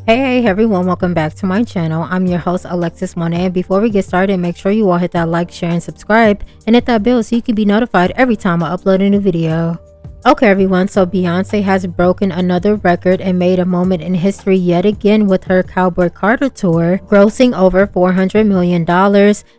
Hey everyone, welcome back to my channel. I'm your host Alexis Monet, and before we get started, make sure you all hit that like, share, and subscribe, and hit that bell so you can be notified every time I upload a new video. Okay everyone, so Beyonce has broken another record and made a moment in history yet again with her Cowboy Carter tour, grossing over $400 million.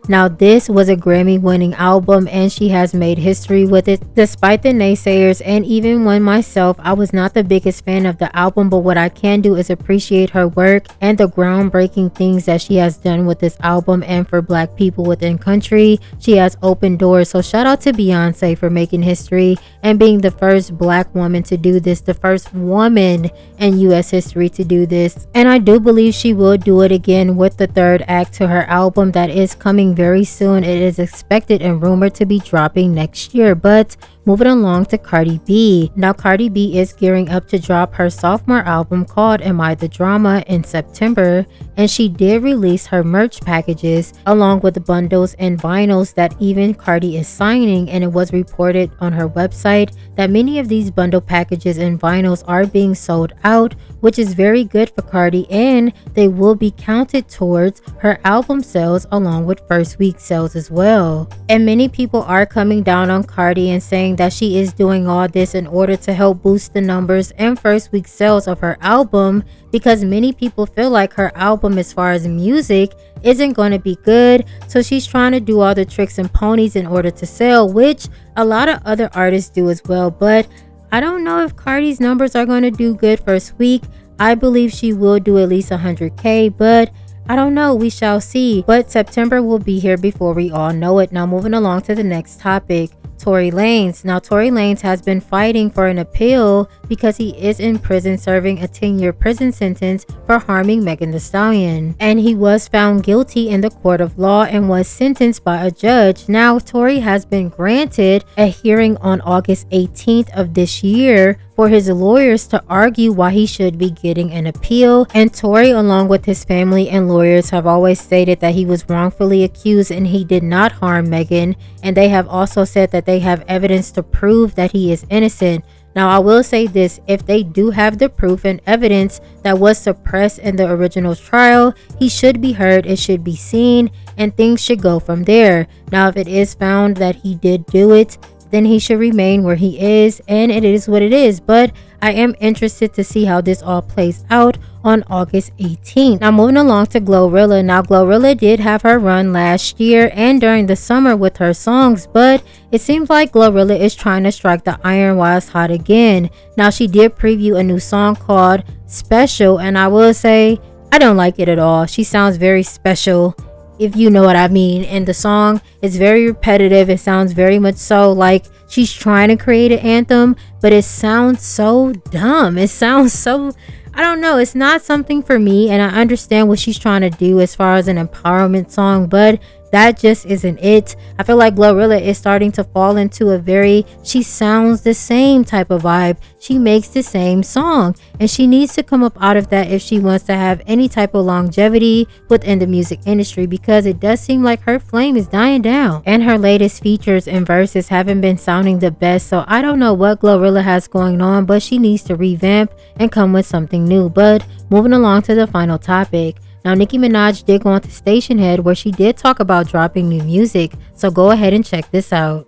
Now this was a Grammy-winning album and she has made history with it despite the naysayers, and even when myself, I was not the biggest fan of the album, but what I can do is appreciate her work and the groundbreaking things that she has done with this album, and for black people within country, she has opened doors. So shout out to Beyonce for making history and being the first black woman to do this, the first woman in US history to do this. And I do believe she will do it again with the third act to her album that is coming very soon. It is expected and rumored to be dropping next year. But moving along to Cardi B. Now Cardi B is gearing up to drop her sophomore album called Am I the Drama in September, and she did release her merch packages along with bundles and vinyls that even Cardi is signing, and it was reported on her website that many of these bundle packages and vinyls are being sold out, which is very good for Cardi, and they will be counted towards her album sales along with first week sales as well. And many people are coming down on Cardi and saying that she is doing all this in order to help boost the numbers and first week sales of her album, because many people feel like her album as far as music isn't going to be good, so she's trying to do all the tricks and ponies in order to sell, which a lot of other artists do as well. But I don't know if Cardi's numbers are going to do good first week. I believe she will do at least 100k, but I don't know, we shall see. But September will be here before we all know it. Now moving along to the next topic, Tory Lanez. Now Tory Lanez has been fighting for an appeal because he is in prison serving a 10-year prison sentence for harming Megan Thee Stallion, and he was found guilty in the court of law and was sentenced by a judge. Now Tory has been granted a hearing on August 18th of this year for his lawyers to argue why he should be getting an appeal, and Tory along with his family and lawyers have always stated that he was wrongfully accused and he did not harm Megan, and they have also said that they have evidence to prove that he is innocent. Now I will say this, if they do have the proof and evidence that was suppressed in the original trial, he should be heard, it should be seen, and things should go from there. Now if it is found that he did do it, then he should remain where he is, and it is what it is. But I am interested to see how this all plays out on August 18th. Now moving along to Glorilla. Now Glorilla did have her run last year and during the summer with her songs, but it seems like Glorilla is trying to strike the iron while it's hot again. Now she did preview a new song called Special, and I will say I don't like it at all. She sounds very special, if you know what I mean, and the song is very repetitive. It sounds very much so like she's trying to create an anthem, but it sounds so dumb. It sounds so, I don't know, it's not something for me, and I understand what she's trying to do as far as an empowerment song, but that just isn't it. I feel like Glorilla is starting to fall into a very, she sounds the same type of vibe. She makes the same song, and she needs to come up out of that if she wants to have any type of longevity within the music industry, because it does seem like her flame is dying down and her latest features and verses haven't been sounding the best. So I don't know what Glorilla has going on, but she needs to revamp and come with something new. But moving along to the final topic. Now Nicki Minaj did go on to Station Head where she did talk about dropping new music, so go ahead and check this out.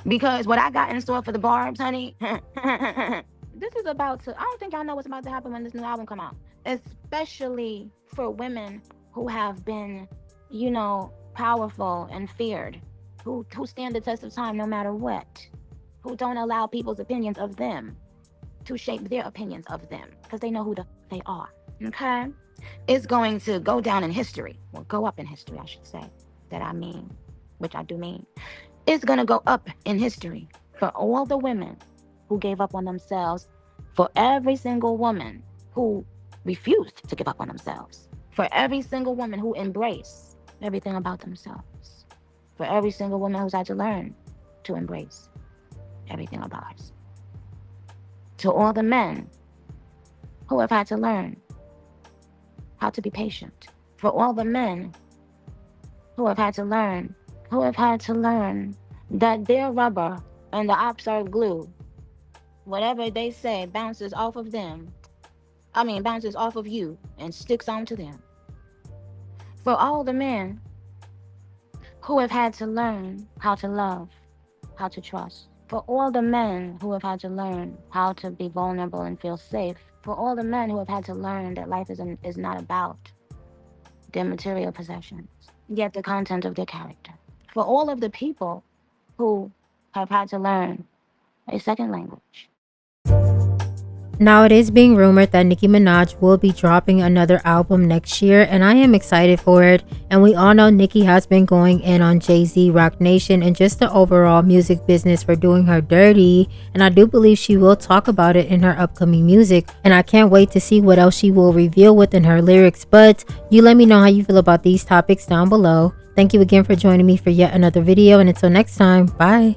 Because what I got in store for the Barbs, honey, this is about to, I don't think y'all know what's about to happen when this new album come out. Especially for women who have been, you know, powerful and feared, who stand the test of time no matter what, who don't allow people's opinions of them to shape their opinions of them, because they know who they are, okay? It's going to go down in history, or go up in history, I should say, which I do mean. It's going to go up in history for all the women who gave up on themselves, for every single woman who refused to give up on themselves, for every single woman who embraced everything about themselves, for every single woman who's had to learn to embrace everything about us, to all the men who have had to learn how to be patient, for all the men who have had to learn that their rubber and the opposite glue, whatever they say bounces off of them bounces off of you and sticks onto them. For all the men who have had to learn how to love, how to trust. For all the men who have had to learn how to be vulnerable and feel safe. For all the men who have had to learn that life is not about their material possessions, yet the content of their character. For all of the people who have had to learn a second language. Now, it is being rumored that Nicki Minaj will be dropping another album next year, and I am excited for it. And we all know Nicki has been going in on Jay-Z, Roc Nation, and just the overall music business for doing her dirty. And I do believe she will talk about it in her upcoming music, and I can't wait to see what else she will reveal within her lyrics. But you let me know how you feel about these topics down below. Thank you again for joining me for yet another video, and until next time, bye.